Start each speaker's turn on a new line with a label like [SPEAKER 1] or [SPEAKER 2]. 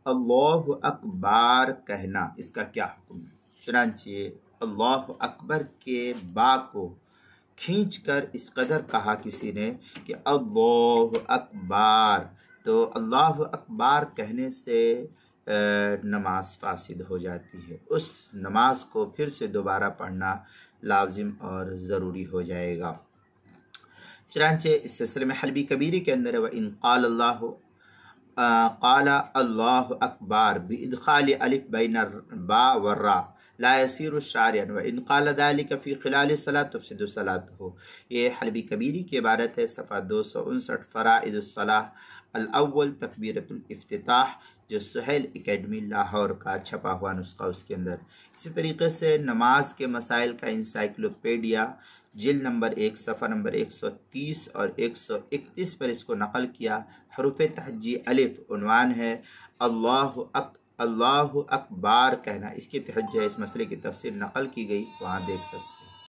[SPEAKER 1] اللہ اکبر کہنا، اس کا کیا حکم ہے؟ چنانچہ اللہ اکبر کے با کو کھینچ کر اس قدر کہا کسی نے کہ اللہ اکبر، تو اللہ اکبر کہنے سے نماز فاسد ہو جاتی ہے، اس نماز کو پھر سے دوبارہ پڑھنا لازم اور ضروری ہو جائے گا۔ چنانچہ اس سلسلے میں حلبی کبیری کے اندر ہے وَإِن قال اللہ اکبر بادخال الف بین الباء والراء لا يصير شارعا وان قال ذلك في خلال الصلاة تفسد صلاته۔ یہ حلبی کبیری کی عبارت ہے، صفحہ 259، فرائض الصلاة الاول تکبیرۃ الافتتاح، جو سہیل اکیڈمی لاہور کا چھپا ہوا نسخہ اس کے اندر۔ اسی طریقے سے نماز کے مسائل کا انسائکلوپیڈیا جلد نمبر 1 صفحہ نمبر 130 اور 131 پر اس کو نقل کیا۔ حروف تہجی الف عنوان ہے اللہ اکبر کہنا، اس کی تہجی اس مسئلے کی تفسیر نقل کی گئی، وہاں دیکھ سکتے۔